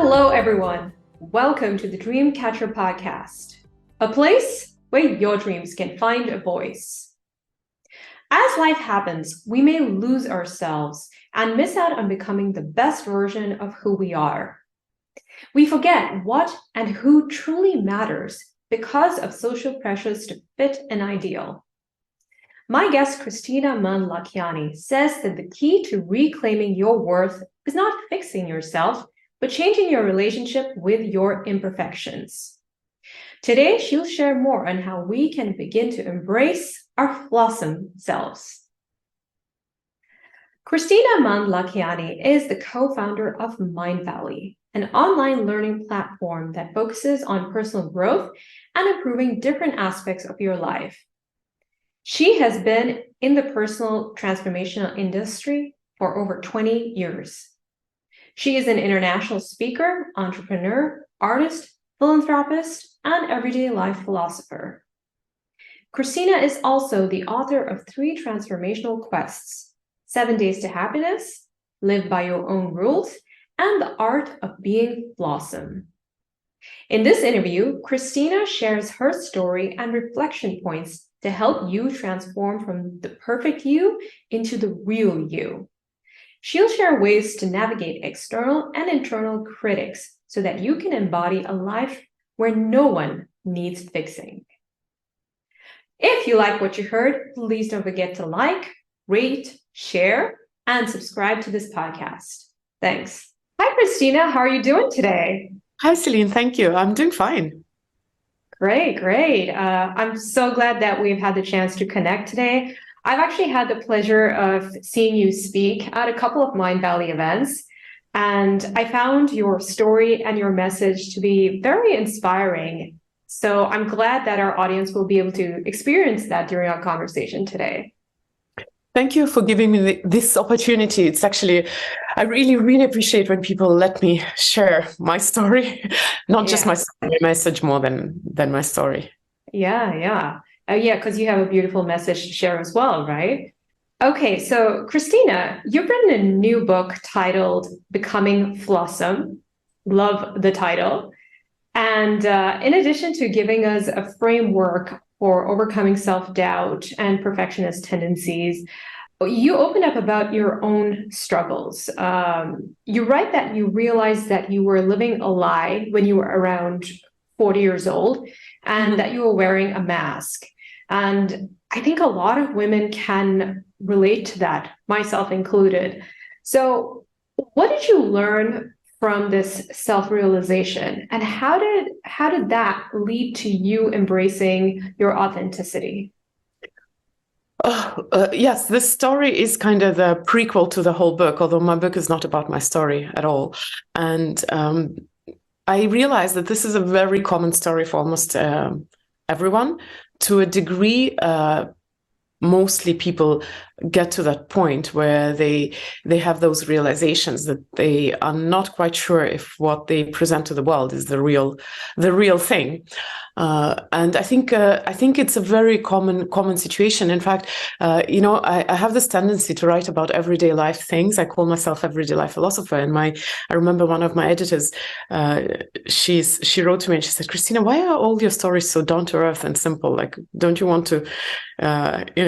Hello, everyone. Welcome to the Dreamcatcher podcast, a place where your dreams can find a voice. As life happens, we may lose ourselves and miss out on becoming the best version of who we are. We forget what and who truly matters because of social pressures to fit an ideal. My guest, Kristina Mand-Lakhiani, says that the key to reclaiming your worth is not fixing yourself, but changing your relationship with your imperfections. Today, she'll share more on how we can begin to embrace our flawesome selves. Kristina Mand-Lakhiani is the co-founder of Mindvalley, an online learning platform that focuses on personal growth and improving different aspects of your life. She has been in the personal transformational industry for over 20 years. She is an international speaker, entrepreneur, artist, philanthropist, and everyday life philosopher. Kristina is also the author of 3 transformational quests: 7 Days to Happiness, Live by Your Own Rules, and The Art of Being Flawesome. In this interview, Kristina shares her story and reflection points to help you transform from the perfect you into the real you. She'll share ways to navigate external and internal critics so that you can embody a life where no one needs fixing. If you like what you heard, please don't forget to like, rate, share, and subscribe to this podcast. Thanks. Hi, Kristina. How are you doing today? Hi, Celine. Thank you. I'm doing fine. Great. I'm so glad that we've had the chance to connect today. I've actually had the pleasure of seeing you speak at a couple of Mindvalley events, and I found your story and your message to be very inspiring. So I'm glad that our audience will be able to experience that during our conversation today. Thank you for giving me this opportunity. It's actually, I really appreciate when people let me share my story, not just my message more than my story. Yeah, because you have a beautiful message to share as well, right? Okay, so Kristina, you've written a new book titled Becoming Flawesome. Love the title. And in addition to giving us a framework for overcoming self-doubt and perfectionist tendencies, you open up about your own struggles. You write that you realized that you were living a lie when you were around 40 years old and that you were wearing a mask. And I think a lot of women can relate to that, myself included. So what did you learn from this self-realization, and how did that lead to you embracing your authenticity? Yes, this story is kind of the prequel to the whole book, although my book is not about my story at all. And I realized that this is a very common story for almost everyone. To a degree, mostly people get to that point where they have those realizations that they are not quite sure if what they present to the world is the real thing. And I think it's a very common situation. In fact, I have this tendency to write about everyday life things. I call myself everyday life philosopher. And I remember one of my editors, she wrote to me and she said, "Kristina, why are all your stories so down to earth and simple? Like, don't you want to,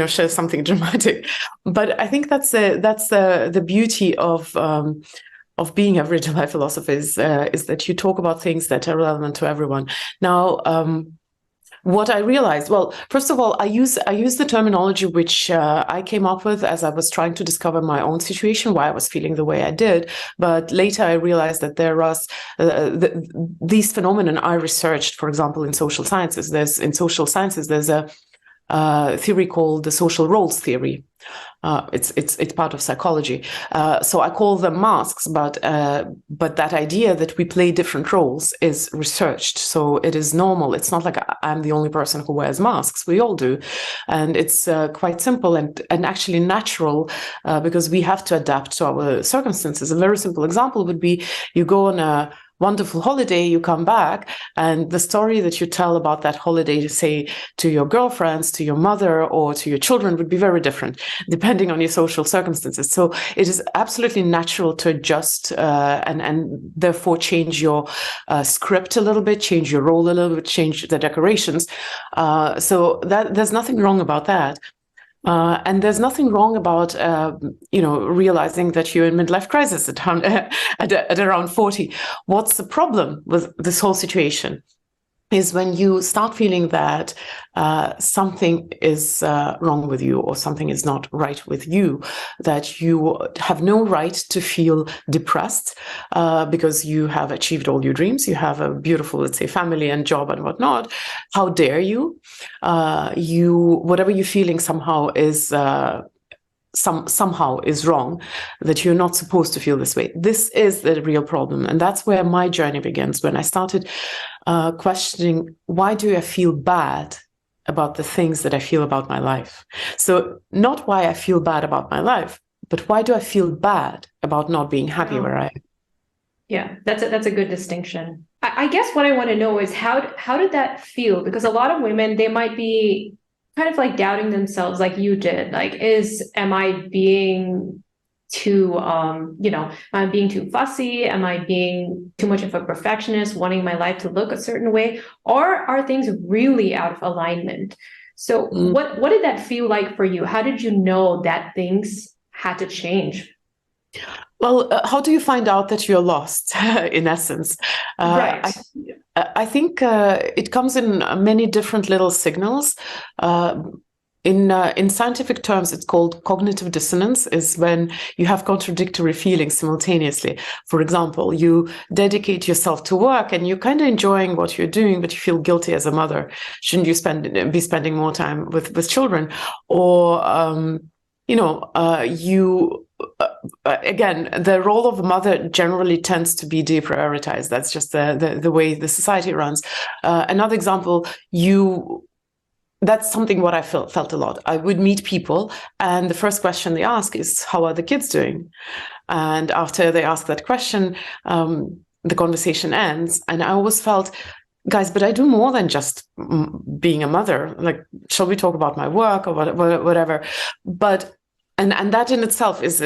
share something dramatic?" But I think that's the beauty of being everyday life philosopher is that you talk about things that are relevant to everyone. Now, what I realized, well, first of all, I use the terminology which I came up with as I was trying to discover my own situation, why I was feeling the way I did. But later I realized that there was these phenomena I researched, for example, in social sciences. There's a theory called the social roles theory. It's part of psychology. So I call them masks, but that idea that we play different roles is researched. So it is normal. It's not like I'm the only person who wears masks. We all do. And it's quite simple and actually natural because we have to adapt to our circumstances. A very simple example would be you go on wonderful holiday, you come back, and the story that you tell about that holiday, say to your girlfriends, to your mother, or to your children, would be very different depending on your social circumstances. So it is absolutely natural to adjust and therefore change your script a little bit, change your role a little bit, change the decorations. So that there's nothing wrong about that. And there's nothing wrong about, realizing that you're in midlife crisis at around 40. What's the problem with this whole situation is when you start feeling that something is wrong with you, or something is not right with you, that you have no right to feel depressed because you have achieved all your dreams, you have a beautiful, let's say, family and job and whatnot. How dare you? Whatever you're feeling somehow is somehow is wrong, that you're not supposed to feel this way. This is the real problem. And that's where my journey begins, when I started questioning, why do I feel bad about the things that I feel about my life? So not why I feel bad about my life, but why do I feel bad about not being happy where I am? Yeah, that's a good distinction. I guess what I want to know is how did that feel? Because a lot of women, they might be kind of like doubting themselves like you did. Like, am I being too, am I being too fussy? Am I being too much of a perfectionist, wanting my life to look a certain way? Or are things really out of alignment? So what did that feel like for you? How did you know that things had to change? Well, how do you find out that you're lost, in essence? Right. I think it comes in many different little signals. In scientific terms, it's called cognitive dissonance, is when you have contradictory feelings simultaneously. For example, you dedicate yourself to work and you're kind of enjoying what you're doing, but you feel guilty as a mother. Shouldn't you be spending more time with children? Or, again, the role of a mother generally tends to be deprioritized. That's just the way the society runs. Another example, that's something what I felt a lot. I would meet people, and the first question they ask is, how are the kids doing? And after they ask that question, the conversation ends. And I always felt, guys, but I do more than just being a mother. Like, shall we talk about my work or whatever? But and that in itself is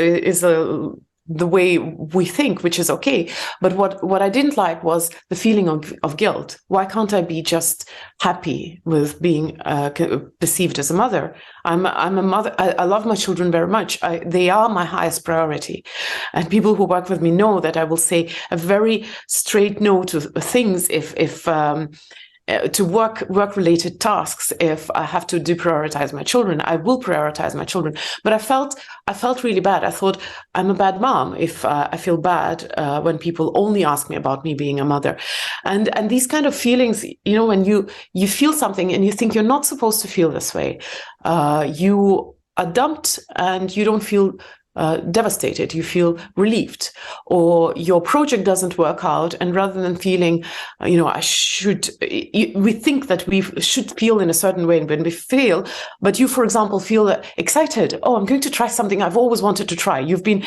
the way we think, which is okay. But what I didn't like was the feeling of guilt. Why can't I be just happy with being perceived as a mother? I'm a mother. I love my children very much. They are my highest priority. And people who work with me know that I will say a very straight no to things if to work-related tasks. If I have to deprioritize my children, I will prioritize my children. But I felt really bad. I thought, I'm a bad mom if I feel bad when people only ask me about me being a mother. And these kind of feelings, when you feel something and you think you're not supposed to feel this way, you are dumped and you don't feel devastated, you feel relieved, or your project doesn't work out, and rather than feeling, we think that we should feel in a certain way when we fail, but you, for example, feel excited. Oh, I'm going to try something I've always wanted to try. You've been,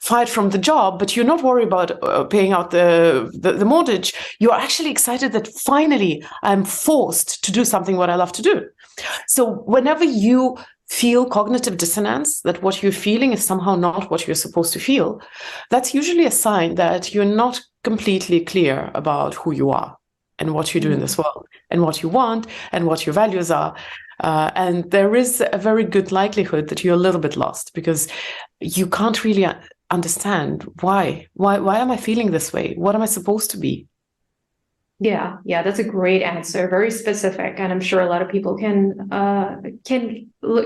fired from the job, but you're not worried about paying out the mortgage. You're actually excited that finally I'm forced to do something what I love to do. So whenever you feel cognitive dissonance, that what you're feeling is somehow not what you're supposed to feel, that's usually a sign that you're not completely clear about who you are and what you do in this world and what you want and what your values are. And there is a very good likelihood that you're a little bit lost because you can't really understand why am I feeling this way? What am I supposed to be? Yeah, that's a great answer, very specific, and I'm sure a lot of people can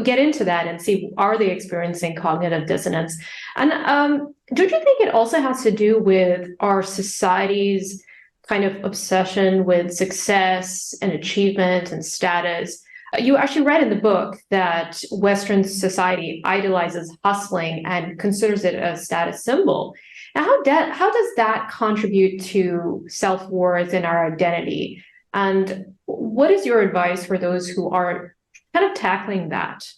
get into that and see, are they experiencing cognitive dissonance? And don't you think it also has to do with our society's kind of obsession with success and achievement and status? You actually read in the book that Western society idolizes hustling and considers it a status symbol. Now, how does that contribute to self-worth and our identity? And what is your advice for those who are kind of tackling that?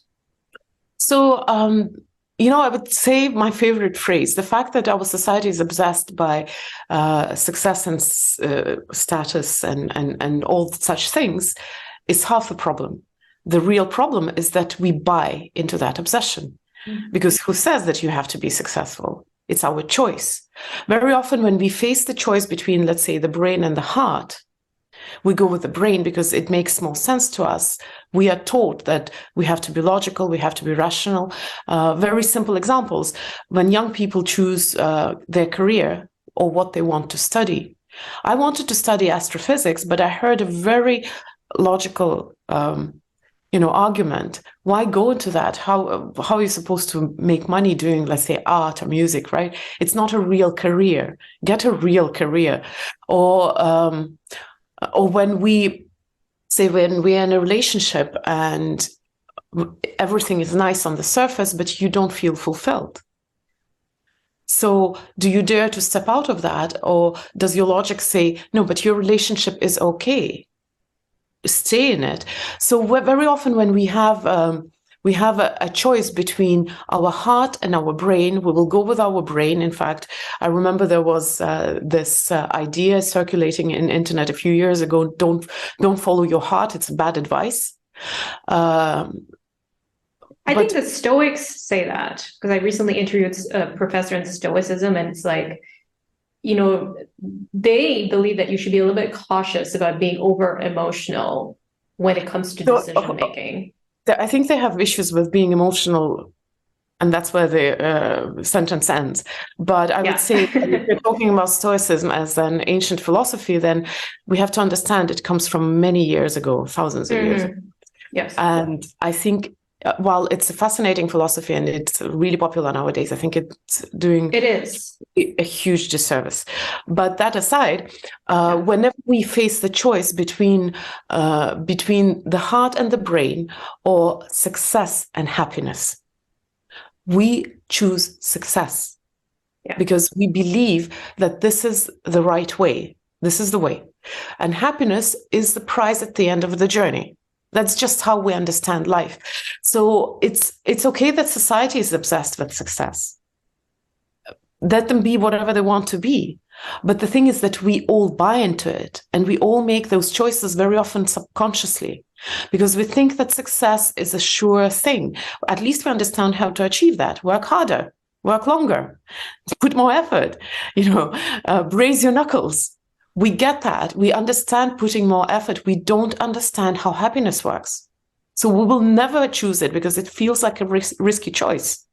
So I would say my favorite phrase, the fact that our society is obsessed by success and status and all such things is half the problem. The real problem is that we buy into that obsession. Because who says that you have to be successful? It's our choice. Very often when we face the choice between, let's say, the brain and the heart, we go with the brain because it makes more sense to us. We are taught that we have to be logical, we have to be rational. Very simple examples. When young people choose their career or what they want to study. I wanted to study astrophysics, but I heard a very logical argument. Why go into that? How are you supposed to make money doing, let's say, art or music, right? It's not a real career. Get a real career. Or when we're in a relationship and everything is nice on the surface, but you don't feel fulfilled. So do you dare to step out of that? Or does your logic say, no, but your relationship is okay? Stay in it. So very often when we have a choice between our heart and our brain, we will go with our brain. In fact, I remember there was this idea circulating in internet a few years ago, don't follow your heart, it's bad advice. I think the Stoics say that, because I recently interviewed a professor in Stoicism, and it's like, they believe that you should be a little bit cautious about being over emotional when it comes to decision making. I think they have issues with being emotional, and that's where the sentence ends. But I would say, if you're talking about Stoicism as an ancient philosophy, then we have to understand it comes from many years ago, thousands of years ago. Yes. And I think, while it's a fascinating philosophy and it's really popular nowadays, I think it's doing a huge disservice. But that aside, whenever we face the choice between the heart and the brain, or success and happiness, we choose success because we believe that this is the right way. This is the way. And happiness is the prize at the end of the journey. That's just how we understand life. So it's okay that society is obsessed with success. Let them be whatever they want to be. But the thing is that we all buy into it, and we all make those choices very often subconsciously, because we think that success is a sure thing. At least we understand how to achieve that. Work harder, work longer, put more effort, brace your knuckles. We get that. We understand putting more effort. We don't understand how happiness works. So we will never choose it because it feels like a risky choice.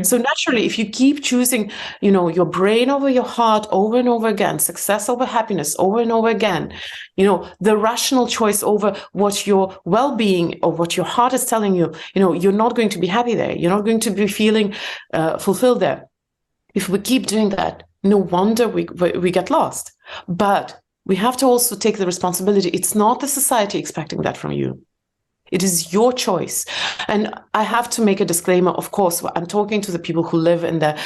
So naturally, if you keep choosing, your brain over your heart over and over again, success over happiness over and over again, the rational choice over what your well-being or what your heart is telling you, you're not going to be happy there. You're not going to be feeling fulfilled there. If we keep doing that, no wonder we get lost. But we have to also take the responsibility. It's not the society expecting that from you. It is your choice. And I have to make a disclaimer. Of course, I'm talking to the people who live in the,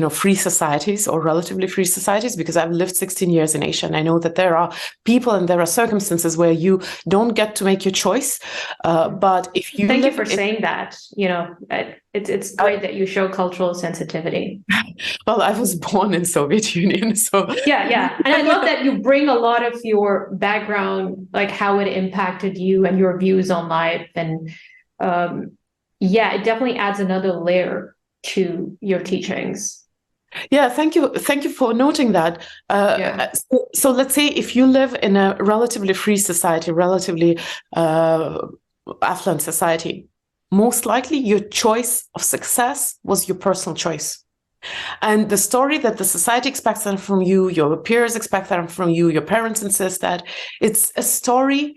free societies or relatively free societies, because I've lived 16 years in Asia, and I know that there are people and there are circumstances where you don't get to make your choice. But if you thank you for saying that. It's great that you show cultural sensitivity. Well, I was born in Soviet Union, so yeah. And I love that you bring a lot of your background, like how it impacted you and your views on life. And it definitely adds another layer to your teachings. Yeah, thank you for noting that. So let's say if you live in a relatively free society, relatively affluent society, most likely your choice of success was your personal choice. And the story that the society expects that from you, your peers expect that from you, your parents insist that, it's a story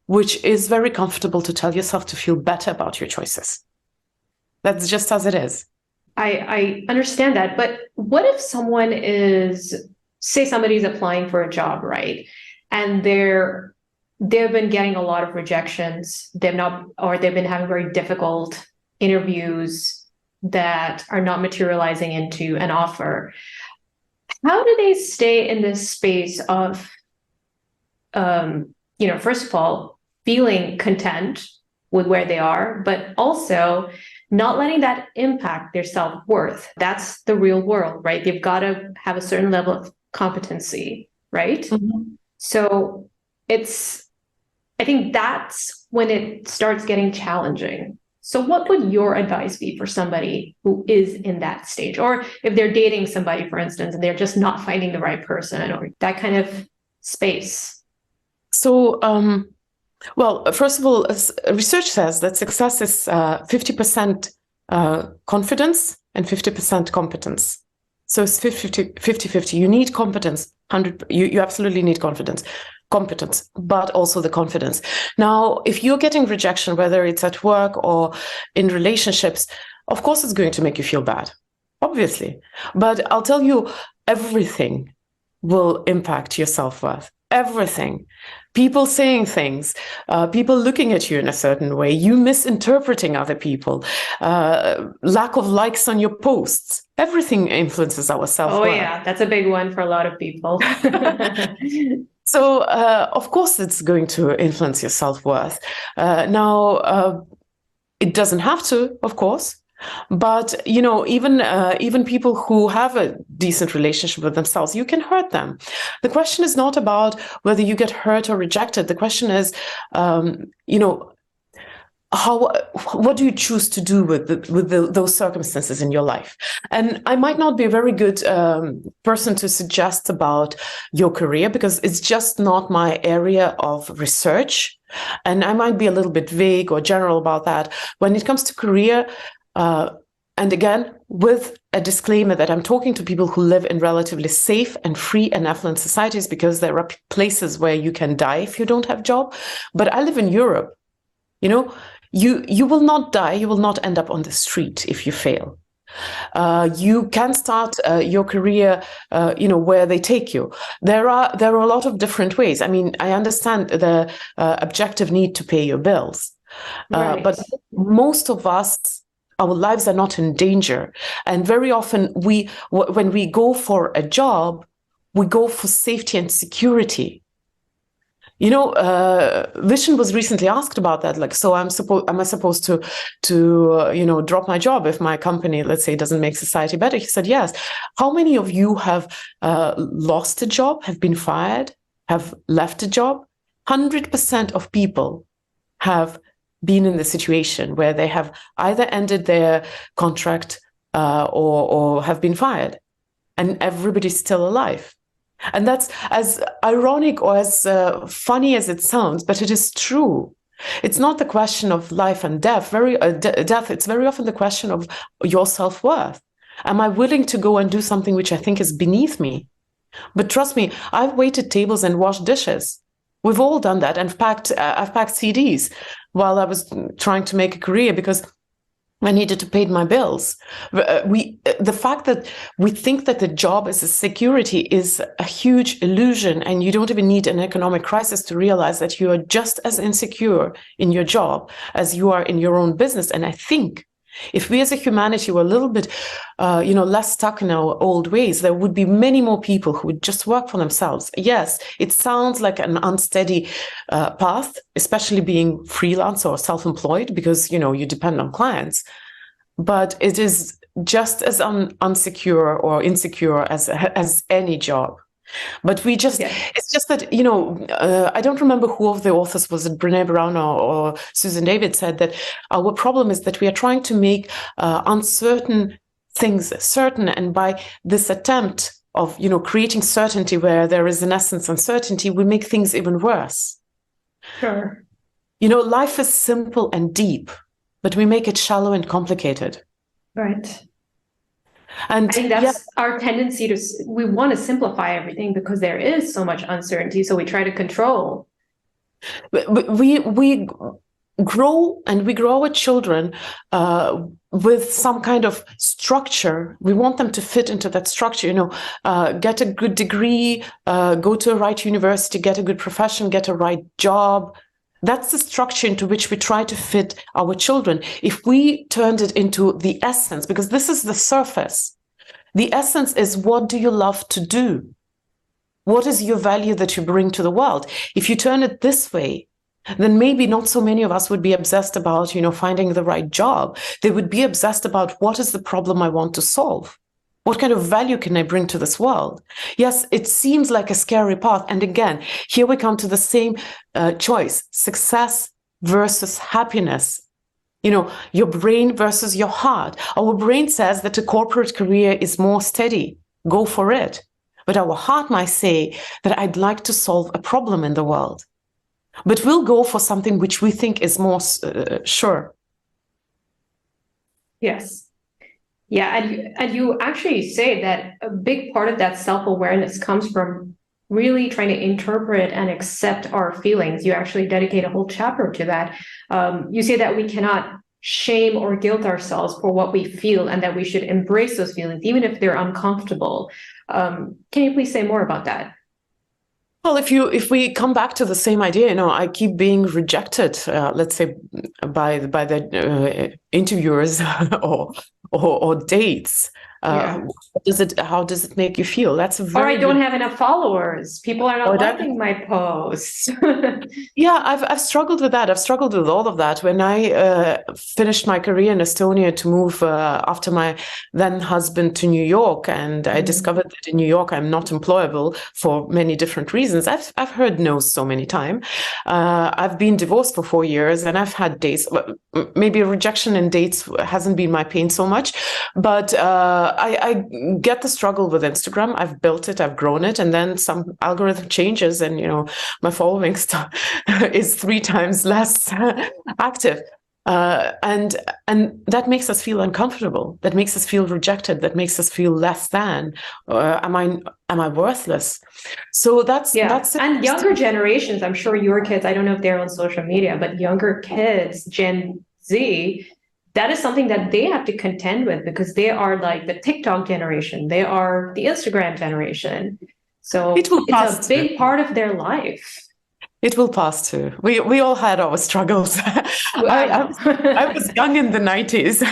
which is very comfortable to tell yourself to feel better about your choices. That's just as it is. I understand that. But what if someone somebody's applying for a job, right? And they've been getting a lot of rejections. They've been having very difficult interviews that are not materializing into an offer. How do they stay in this space of, first of all, feeling content with where they are, but also not letting that impact their self-worth. That's the real world, right? They've got to have a certain level of competency, right? Mm-hmm. So I think that's when it starts getting challenging. So what would your advice be for somebody who is in that stage? Or if they're dating somebody, for instance, and they're just not finding the right person, or that kind of space? So, well, first of all, research says that success is 50% confidence and 50% competence. So it's 50-50. You need competence, 100. You absolutely need competence, but also the confidence. Now, if you're getting rejection, whether it's at work or in relationships, of course it's going to make you feel bad, obviously. But I'll tell you, everything will impact your self-worth. Everything. People saying things, people looking at you in a certain way, you misinterpreting other people, lack of likes on your posts. Everything influences our self-worth. Oh yeah, that's a big one for a lot of people. So, of course, it's going to influence your self-worth. Now, it doesn't have to, of course. But, you know, even people who have a decent relationship with themselves, you can hurt them. The question is not about whether you get hurt or rejected. The question is, you know, what do you choose to do with those circumstances in your life? And I might not be a very good person to suggest about your career, because it's just not my area of research. And I might be a little bit vague or general about that. When it comes to career, and again, with a disclaimer that I'm talking to people who live in relatively safe and free and affluent societies, because there are places where you can die if you don't have a job. But I live in Europe. You know, you will not die. You will not end up on the street if you fail. You can start your career, you know, where they take you. There are a lot of different ways. I mean, I understand the objective need to pay your bills, Right. but most of us, our lives are not in danger. And very often when we go for a job, we go for safety and security. You know, Vishen was recently asked about that. Like, so am I supposed to you know, drop my job if my company, let's say, doesn't make society better? He said, yes. How many of you have lost a job, have been fired, have left a job? 100% of people have been in the situation where they have either ended their contract or have been fired, and everybody's still alive. And that's as ironic or as funny as it sounds, but it is true. It's not the question of life and death. Death. It's very often the question of your self-worth. Am I willing to go and do something which I think is beneath me? But trust me, I've waited tables and washed dishes. We've all done that. And I've packed CDs while I was trying to make a career because I needed to pay my bills. The fact that we think that the job is a security is a huge illusion, and you don't even need an economic crisis to realize that you are just as insecure in your job as you are in your own business. And I think if we as a humanity were a little bit, you know, less stuck in our old ways, there would be many more people who would just work for themselves. Yes, it sounds like an unsteady path, especially being freelance or self-employed, because, you know, you depend on clients. But it is just as unsecure or insecure as any job. But it's just that, you know, I don't remember who of the authors, was it Brené Brown or Susan David, said that our problem is that we are trying to make uncertain things certain. And by this attempt of, you know, creating certainty where there is in essence uncertainty, we make things even worse. Sure. You know, life is simple and deep, but we make it shallow and complicated. Right. And I think that's our tendency we want to simplify everything because there is so much uncertainty. So we try to control. We grow our children with some kind of structure. We want them to fit into that structure, you know, get a good degree, go to a right university, get a good profession, get a right job. That's the structure into which we try to fit our children. If we turned it into the essence, because this is the surface, the essence is, what do you love to do? What is your value that you bring to the world? If you turn it this way, then maybe not so many of us would be obsessed about, finding the right job. They would be obsessed about what is the problem I want to solve? What kind of value can I bring to this world? Yes, it seems like a scary path. And again, here we come to the same choice, success versus happiness. Your brain versus your heart. Our brain says that a corporate career is more steady. Go for it. But our heart might say that I'd like to solve a problem in the world. But we'll go for something which we think is more sure. Yes. Yeah. And you actually say that a big part of that self-awareness comes from really trying to interpret and accept our feelings. You actually dedicate a whole chapter to that. You say that we cannot shame or guilt ourselves for what we feel and that we should embrace those feelings, even if they're uncomfortable. Can you please say more about that? Well, if we come back to the same idea, I keep being rejected, let's say, by the interviewers or dates. How does it make you feel? That's a very Or I don't have enough followers. People are not liking my posts. Yeah, I've struggled with that. I've struggled with all of that. When I finished my career in Estonia to move after my then husband to New York, and I discovered that in New York I'm not employable for many different reasons. I've heard no so many times. I've been divorced for 4 years, and I've had dates. Maybe rejection in dates hasn't been my pain so much, but I get the struggle with Instagram. I've built it, I've grown it, and then some algorithm changes, and my following is 3 times less active, and that makes us feel uncomfortable. That makes us feel rejected. That makes us feel less than. Am I worthless? So that's and younger generations. I'm sure your kids. I don't know if they're on social media, but younger kids, Gen Z. That is something that they have to contend with because they are like the TikTok generation. They are the Instagram generation. So it's a big part of their life. It will pass too. We all had our struggles. I was young in the 90s.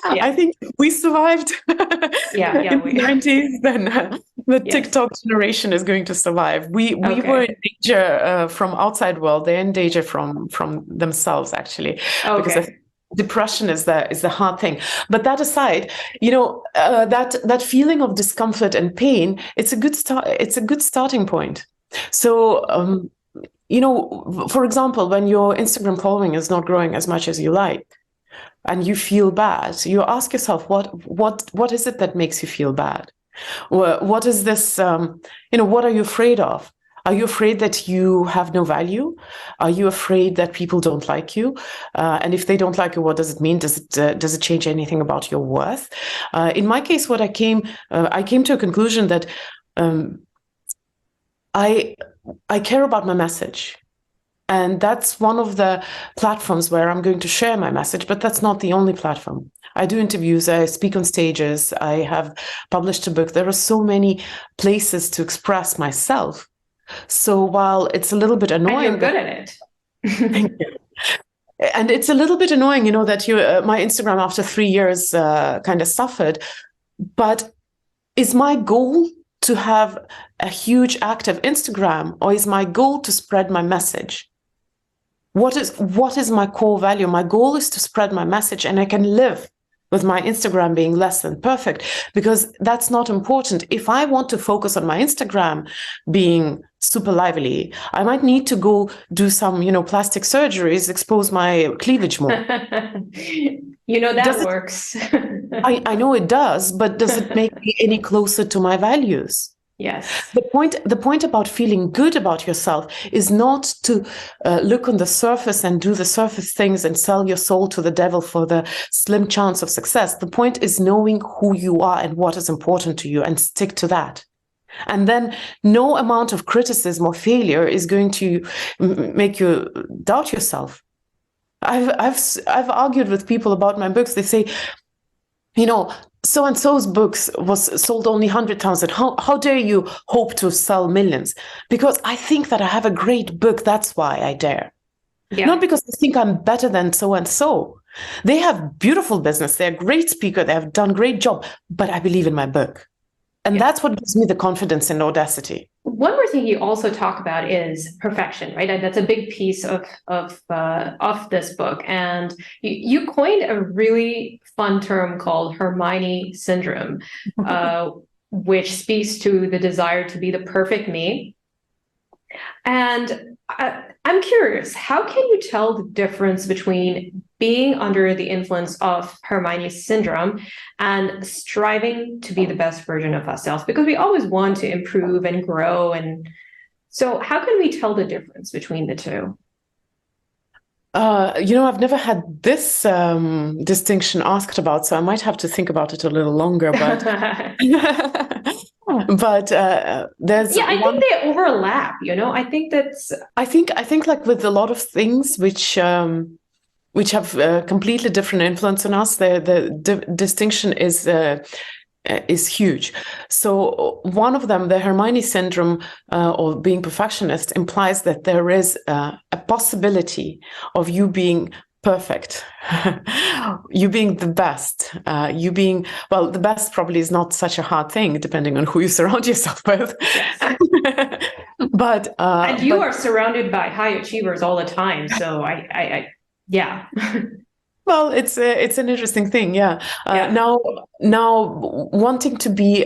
I think we survived in the 90s, then the TikTok generation is going to survive. We were in danger from outside world. They're in danger from themselves, actually. Because depression is the hard thing. But that aside, that feeling of discomfort and pain, it's a good start. It's a good starting point. So, for example, when your Instagram following is not growing as much as you like, and you feel bad, you ask yourself, what is it that makes you feel bad? What is this? What are you afraid of? Are you afraid that you have no value? Are you afraid that people don't like you? And if they don't like you, what does it mean? Does it change anything about your worth? In my case, what I came to a conclusion that I care about my message. And that's one of the platforms where I'm going to share my message, but that's not the only platform. I do interviews, I speak on stages, I have published a book. There are so many places to express myself. So while it's a little bit annoying, and you're good at it. Thank you. And it's a little bit annoying, that my Instagram after 3 years kind of suffered. But is my goal to have a huge active Instagram, or is my goal to spread my message? What is my core value? My goal is to spread my message, and I can live with my Instagram being less than perfect, because that's not important. If I want to focus on my Instagram being super lively, I might need to go do some, plastic surgeries, expose my cleavage more. That works. I know it does, but does it make me any closer to my values? Yes. The point about feeling good about yourself is not to look on the surface and do the surface things and sell your soul to the devil for the slim chance of success. The point is knowing who you are and what is important to you, and stick to that. And then no amount of criticism or failure is going to make you doubt yourself. I've argued with people about my books. They say, so-and-so's books was sold only 100,000. How dare you hope to sell millions? Because I think that I have a great book. That's why I dare. Yeah. Not because I think I'm better than so-and-so. They have beautiful business. They're a great speaker. They have done a great job. But I believe in my book. And that's what gives me the confidence and audacity. One more thing you also talk about is perfection, right? And that's a big piece of this book. And you coined a really fun term called Hermione syndrome, which speaks to the desire to be the perfect me. And I'm curious, how can you tell the difference between being under the influence of Hermione syndrome and striving to be the best version of ourselves? Because we always want to improve and grow. And so how can we tell the difference between the two? I've never had this distinction asked about, so I might have to think about it a little longer. But there's I think they overlap. I think that's. I think like with a lot of things which have completely different influence on us, the distinction is huge. So one of them, the Hermione syndrome or being perfectionist, implies that there is a possibility of you being perfect, you being the best, the best probably is not such a hard thing, depending on who you surround yourself with. Yes. but are surrounded by high achievers all the time, so yeah. Well, it's an interesting thing, yeah. Now, wanted to be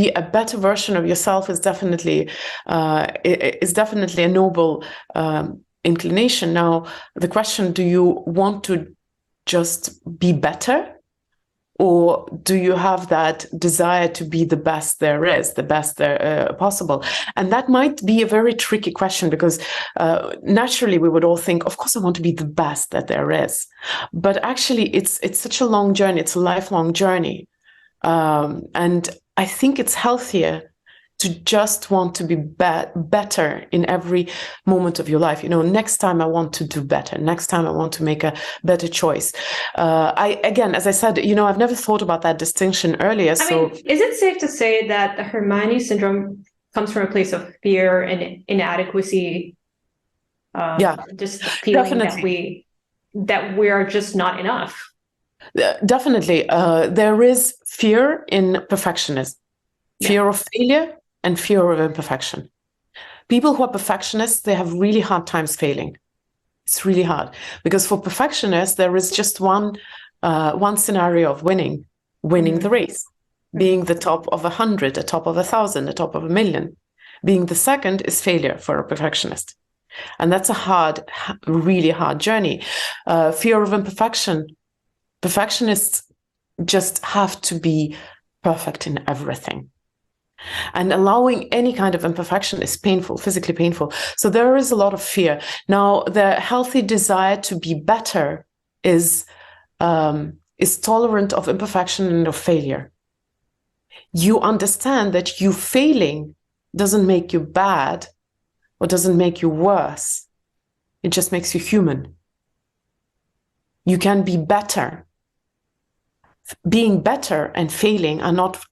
a better version of yourself is definitely a noble inclination. Now, the question: do you want to just be better, or do you have that desire to be the best there is, the best possible? And that might be a very tricky question, because naturally we would all think, of course I want to be the best that there is. But actually it's such a long journey. It's a lifelong journey. And I think it's healthier to just want to be better in every moment of your life. Next time I want to do better. Next time I want to make a better choice. As I said, I've never thought about that distinction earlier. I mean, is it safe to say that the Hermione syndrome comes from a place of fear and inadequacy? Just feeling definitely. that we are just not enough. Definitely. There is fear in perfectionism, fear of failure, and fear of imperfection. People who are perfectionists, they have really hard times failing. It's really hard, because for perfectionists, there is just one scenario of winning the race, being the top of 100, the top of 1,000, the top of 1,000,000. Being the second is failure for a perfectionist. And that's a really hard journey. Fear of imperfection. Perfectionists just have to be perfect in everything. And allowing any kind of imperfection is painful, physically painful. So there is a lot of fear. Now, the healthy desire to be better is tolerant of imperfection and of failure. You understand that you failing doesn't make you bad or doesn't make you worse. It just makes you human. You can be better. Being better and failing are not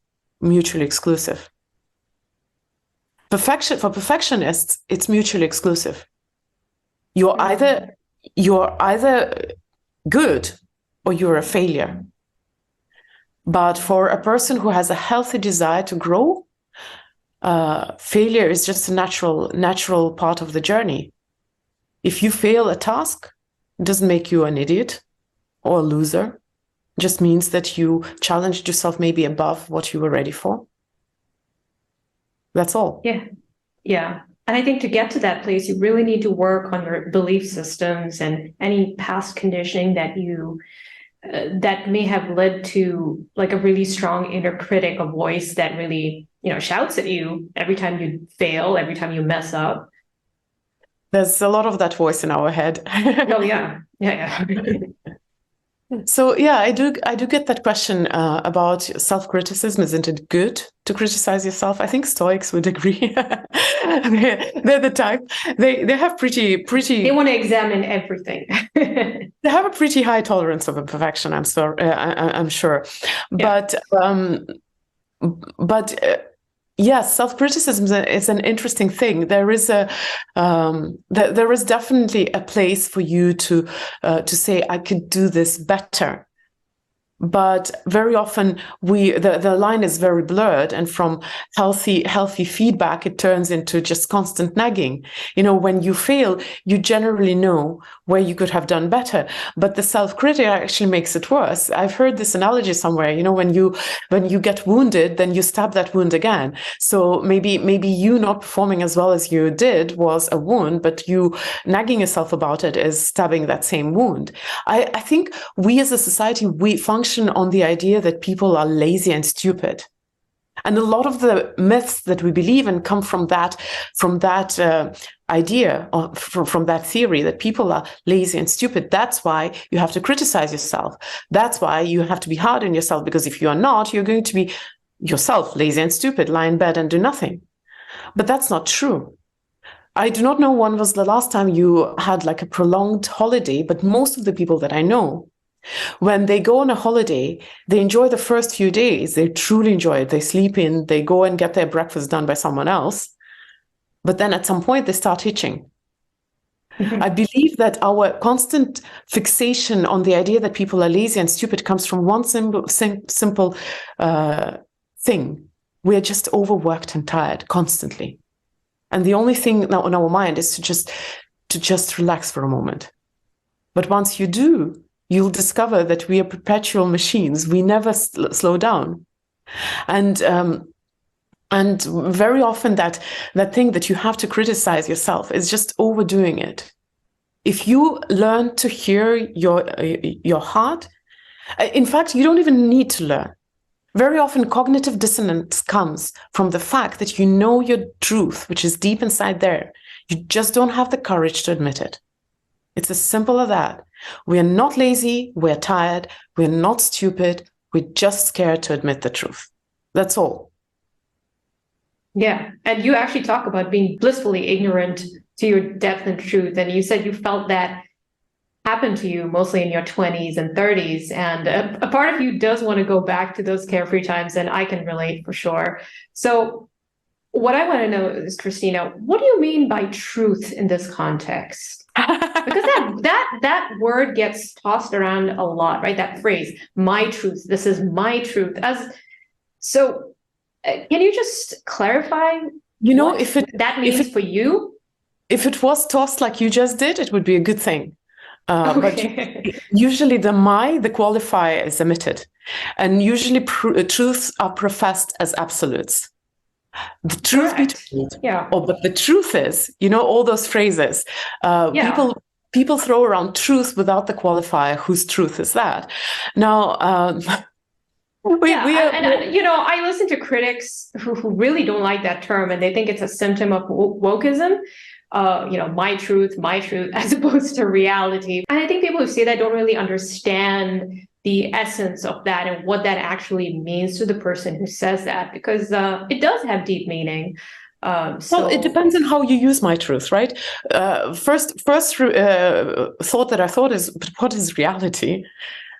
mutually exclusive. For perfectionists, it's mutually exclusive. You're either good or you're a failure. But for a person who has a healthy desire to grow, failure is just a natural part of the journey. If you fail a task, it doesn't make you an idiot or a loser. It just means that you challenged yourself maybe above what you were ready for. That's all. Yeah. And I think to get to that place, you really need to work on your belief systems and any past conditioning that that may have led to like a really strong inner critic, a voice that really, shouts at you every time you fail, every time you mess up. There's a lot of that voice in our head. Oh, yeah. So I do get that question about self-criticism. Isn't it good to criticize yourself? I think Stoics would agree. They're the type. They have pretty. They want to examine everything. They have a pretty high tolerance of imperfection. I'm sure. Yeah. But yes, self-criticism is an interesting thing. There is there is definitely a place for you to say, I could do this better. But very often the line is very blurred, and from healthy feedback, it turns into just constant nagging. When you fail, you generally know where you could have done better, but the self-critic actually makes it worse. I've heard this analogy somewhere. When you get wounded, then you stab that wound again. So maybe you not performing as well as you did was a wound, but you nagging yourself about it is stabbing that same wound. I think we as a society, we function on the idea that people are lazy and stupid. And a lot of the myths that we believe in come from that idea, or from that theory that people are lazy and stupid. That's why you have to criticize yourself. That's why you have to be hard on yourself, because if you are not, you're going to be yourself lazy and stupid, lie in bed and do nothing. But that's not true. I do not know when was the last time you had like a prolonged holiday, but most of the people that I know, when they go on a holiday, they enjoy the first few days. They truly enjoy it. They sleep in, they go and get their breakfast done by someone else. But then at some point, they start hitching. I believe that our constant fixation on the idea that people are lazy and stupid comes from one simple thing. We are just overworked and tired constantly. And the only thing now on our mind is to just relax for a moment. But once you do, you'll discover that we are perpetual machines. We never slow down. And very often that thing that you have to criticize yourself is just overdoing it. If you learn to hear your heart, in fact, you don't even need to learn. Very often cognitive dissonance comes from the fact that you know your truth, which is deep inside there. You just don't have the courage to admit it. It's as simple as that. We are not lazy, we're tired, we're not stupid, we're just scared to admit the truth. That's all. Yeah, and you actually talk about being blissfully ignorant to your depth and truth, and you said you felt that happened to you mostly in your 20s and 30s, and a part of you does want to go back to those carefree times, and I can relate for sure. So what I want to know is, Kristina, what do you mean by truth in this context? Because that word gets tossed around a lot, right? That phrase, my truth, this is my truth. Can you just clarify that means for you? If it was tossed like you just did, it would be a good thing. Okay. But usually the qualifier is omitted. And usually truths are professed as absolutes. The truth be told. Yeah. But the truth is, all those phrases, people throw around truth without the qualifier. Whose truth is that? Now, I listen to critics who really don't like that term, and they think it's a symptom of wokeism. My truth, as opposed to reality. And I think people who say that don't really understand the essence of that and what that actually means to the person who says that, because it does have deep meaning. Well, it depends on how you use my truth, right? First thought that I thought is, but what is reality?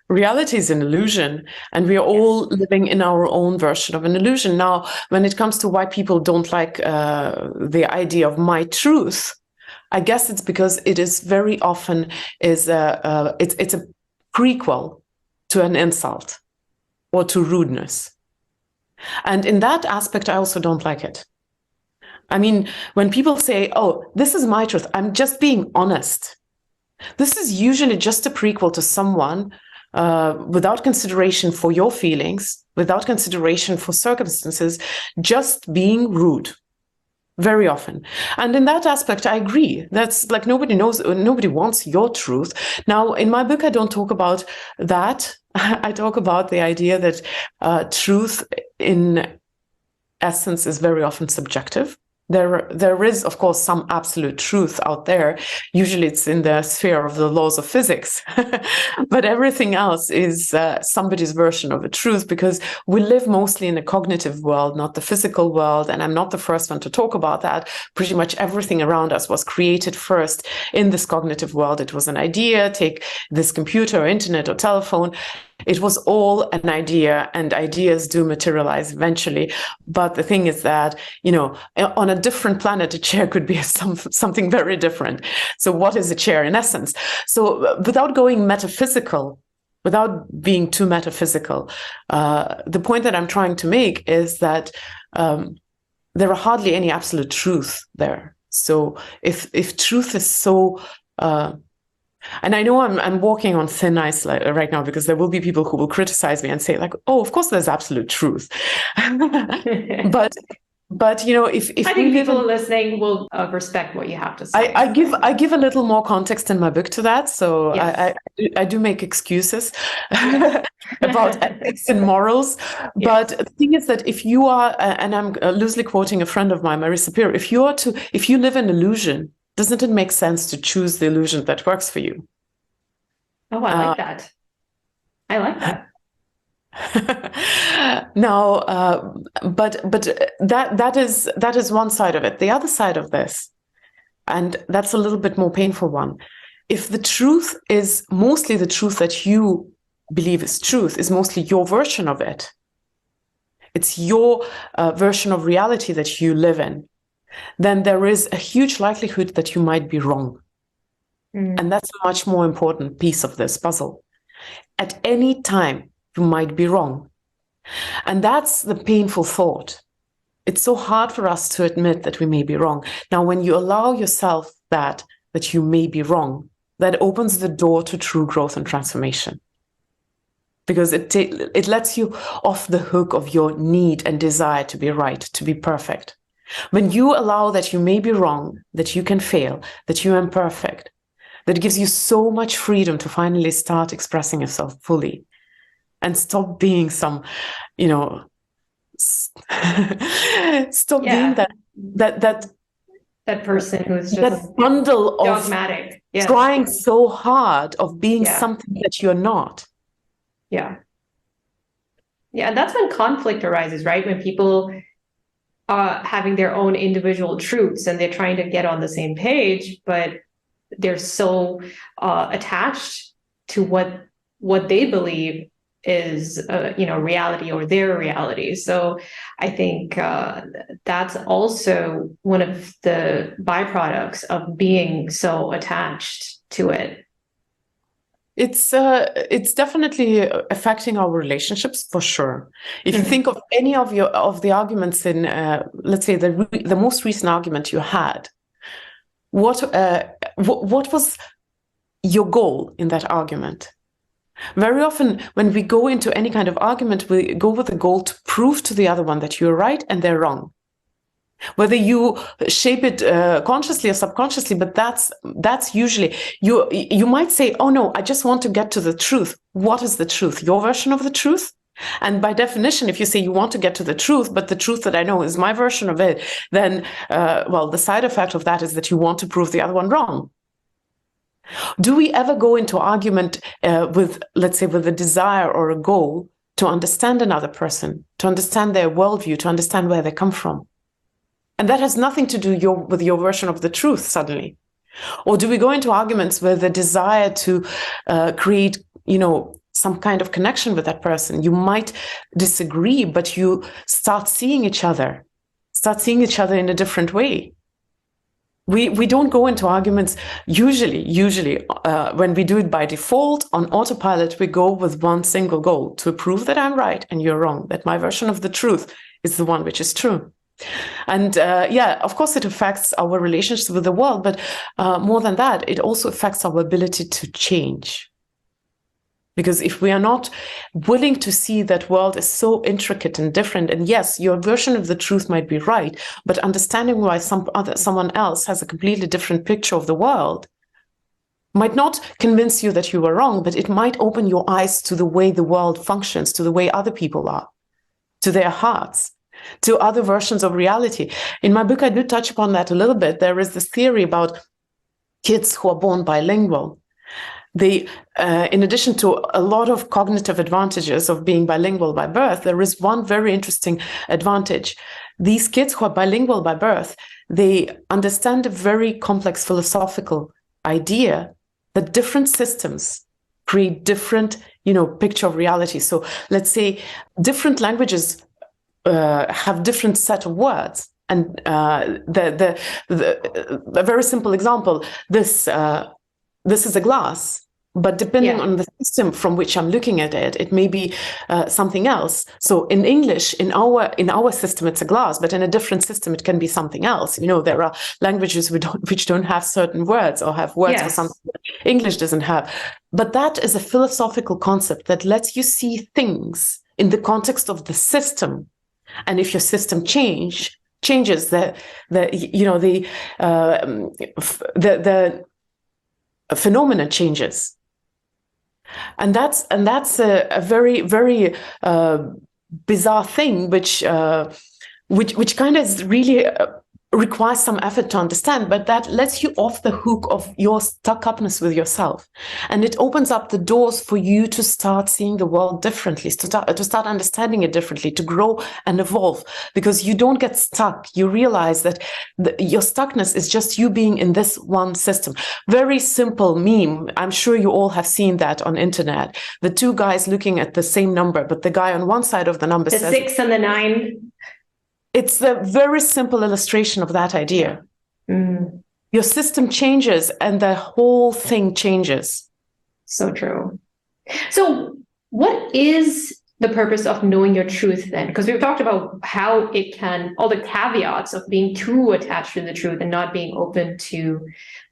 Reality is an illusion, and we are all living in our own version of an illusion. Now, when it comes to why people don't like the idea of my truth, I guess it's because it is very often it's a prequel to an insult or to rudeness. And in that aspect, I also don't like it. I mean, when people say, oh, this is my truth, I'm just being honest. This is usually just a prequel to someone without consideration for your feelings, without consideration for circumstances, just being rude. Very often. And in that aspect, I agree. That's like nobody wants your truth. Now, in my book, I don't talk about that. I talk about the idea that truth in essence is very often subjective. There is, of course, some absolute truth out there. Usually it's in the sphere of the laws of physics. But everything else is somebody's version of a truth, because we live mostly in a cognitive world, not the physical world. And I'm not the first one to talk about that. Pretty much everything around us was created first in this cognitive world. It was an idea. Take this computer or internet or telephone. It was all an idea, and ideas do materialize eventually. But the thing is that, on a different planet, a chair could be something very different. So what is a chair in essence? So without going metaphysical, without being too metaphysical, the point that I'm trying to make is that there are hardly any absolute truth there. So if truth is so, and I know I'm walking on thin ice right now, because there will be people who will criticize me and say like, oh, of course there's absolute truth. But you know, if I think people listening will respect what you have to say. I give a little more context in my book to that, so Yes. I do make excuses about ethics and morals. But Yes. the thing is that if you are, and I'm loosely quoting a friend of mine, Marisa Peer, if you live in illusion, doesn't it make sense to choose the illusion that works for you? Oh, I like that. I like that. Now, but that is one side of it. The other side of this, and that's a little bit more painful one. If the truth is mostly the truth that you believe is truth, is mostly your version of it, it's your version of reality that you live in, then there is a huge likelihood that you might be wrong. And that's a much more important piece of this puzzle. At any time, you might be wrong. And that's the painful thought. It's so hard for us to admit that we may be wrong. Now, when you allow yourself that you may be wrong, that opens the door to true growth and transformation. Because it lets you off the hook of your need and desire to be right, to be perfect. When you allow that you may be wrong, that you can fail, that you are imperfect, that gives you so much freedom to finally start expressing yourself fully and stop being some, you know, stop being that person who's just that bundle of dogmatic, trying so hard of being something that you're not. Yeah. And that's when conflict arises, right? When people are having their own individual truths and they're trying to get on the same page, but they're so attached to what they believe is reality or their reality. So I think that's also one of the byproducts of being so attached to it. It's definitely affecting our relationships for sure. If you think of any of the arguments in, let's say the most recent argument you had, what was your goal in that argument? Very often, when we go into any kind of argument, we go with the goal to prove to the other one that you're right and they're wrong. Whether you shape it consciously or subconsciously, but that's usually, you might say, oh no, I just want to get to the truth. What is the truth? Your version of the truth? And by definition, if you say you want to get to the truth, but the truth that I know is my version of it, then, the side effect of that is that you want to prove the other one wrong. Do we ever go into argument with, let's say, with a desire or a goal to understand another person, to understand their worldview, to understand where they come from? And that has nothing to do with your version of the truth suddenly. Or do we go into arguments with the desire to create, some kind of connection with that person? You might disagree, but you start seeing each other in a different way. We don't go into arguments usually when we do it by default on autopilot. We go with one single goal: to prove that I'm right and you're wrong, that my version of the truth is the one which is true. And of course it affects our relationships with the world, but more than that, it also affects our ability to change. Because if we are not willing to see that world is so intricate and different, and yes, your version of the truth might be right, but understanding why someone else has a completely different picture of the world might not convince you that you are wrong, but it might open your eyes to the way the world functions, to the way other people are, to their hearts, to other versions of reality. In my book, I do touch upon that a little bit. There is this theory about kids who are born bilingual. They, in addition to a lot of cognitive advantages of being bilingual by birth, there is one very interesting advantage. These kids who are bilingual by birth, they understand a very complex philosophical idea that different systems create different, picture of reality. So let's say different languages have different set of words. And a very simple example, this is a glass. But depending on the system from which I'm looking at it, it may be something else. So in English, in our system, it's a glass, but in a different system, it can be something else. There are languages which don't have certain words or have words for something that English doesn't have. But that is a philosophical concept that lets you see things in the context of the system. And if your system changes, the phenomena changes. And that's a very, very bizarre thing, which kind of really requires some effort to understand, but that lets you off the hook of your stuck-upness with yourself. And it opens up the doors for you to start seeing the world differently, to start understanding it differently, to grow and evolve, because you don't get stuck. You realize that your stuckness is just you being in this one system. Very simple meme. I'm sure you all have seen that on internet. The two guys looking at the same number, but the guy on one side of the number says... The 6 and the 9. It's a very simple illustration of that idea. Mm. Your system changes and the whole thing changes. So true. So what is the purpose of knowing your truth then? Because we've talked about how it can, all the caveats of being too attached to the truth and not being open to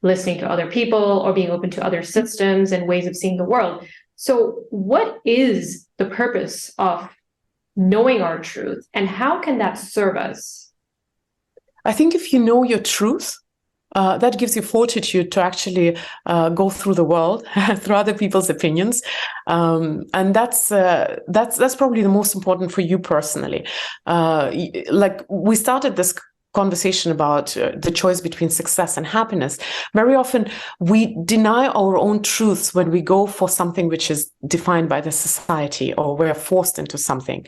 listening to other people or being open to other systems and ways of seeing the world. So what is the purpose of knowing our truth, and how can that serve us? I think if you know your truth, that gives you fortitude to actually go through the world, through other people's opinions, and that's probably the most important for you personally. Like we started this conversation about the choice between success and happiness. Very often we deny our own truths when we go for something which is defined by the society, or we're forced into something.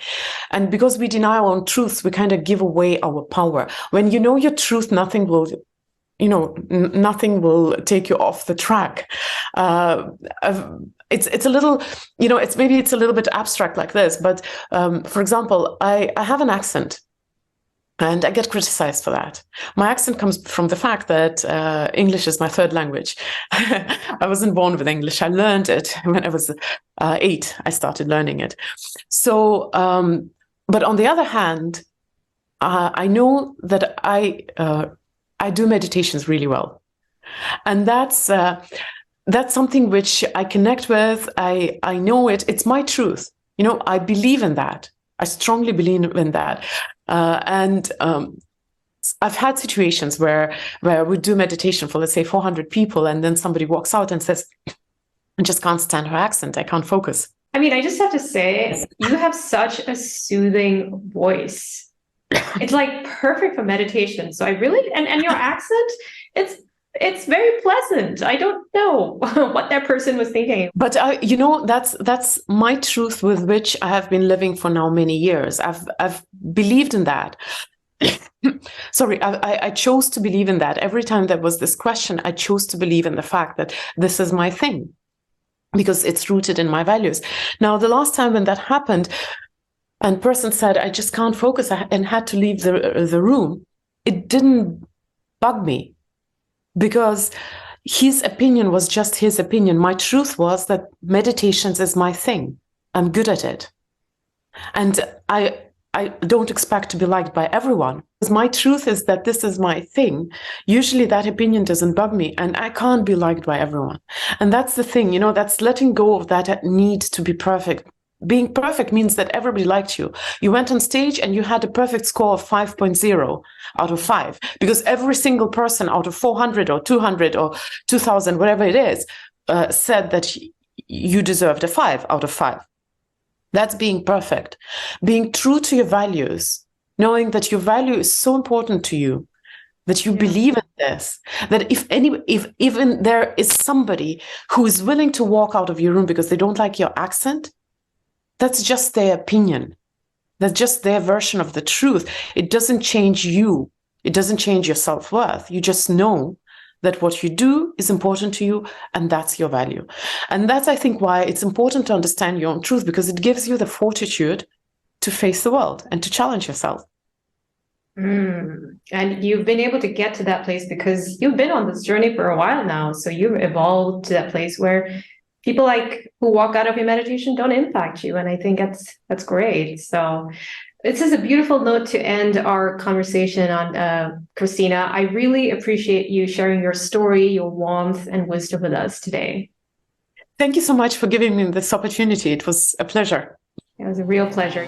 And because we deny our own truths, we kind of give away our power. When you know your truth, nothing will take you off the track. It's a little, it's a little bit abstract like this, but for example, I have an accent. And I get criticized for that. My accent comes from the fact that English is my third language. I wasn't born with English. I learned it when I was 8. I started learning it. So, but on the other hand, I know that I do meditations really well. And that's something which I connect with. I know it. It's my truth. I believe in that. I strongly believe in that. And I've had situations where we do meditation for, let's say, 400 people, and then somebody walks out and says, I just can't stand her accent. I can't focus. I mean, I just have to say, you have such a soothing voice. It's like perfect for meditation. So I really, and your accent, it's very pleasant. I don't know what that person was thinking. But that's my truth with which I have been living for now many years. I've believed in that. Sorry, I chose to believe in that. Every time there was this question, I chose to believe in the fact that this is my thing, because it's rooted in my values. Now, the last time when that happened, and person said, I just can't focus and had to leave the room, it didn't bug me, because his opinion was just his opinion. My truth was that meditations is my thing. I'm good at it. And I don't expect to be liked by everyone. Because my truth is that this is my thing. Usually that opinion doesn't bug me, and I can't be liked by everyone. And that's the thing, that's letting go of that need to be perfect. Being perfect means that everybody liked you. You went on stage and you had a perfect score of 5.0 out of 5, because every single person out of 400 or 200 or 2,000, whatever it is, said that you deserved a 5 out of 5. That's being perfect. Being true to your values, knowing that your value is so important to you, that you believe in this, that if even there is somebody who is willing to walk out of your room because they don't like your accent, that's just their opinion. That's just their version of the truth. It doesn't change you. It doesn't change your self-worth. You just know that what you do is important to you, and that's your value. And that's, I think, why it's important to understand your own truth, because it gives you the fortitude to face the world and to challenge yourself. And you've been able to get to that place because you've been on this journey for a while now. So you've evolved to that place where people like who walk out of your meditation don't impact you. And I think that's great. So this is a beautiful note to end our conversation on, Kristina. I really appreciate you sharing your story, your warmth and wisdom with us today. Thank you so much for giving me this opportunity. It was a pleasure. It was a real pleasure.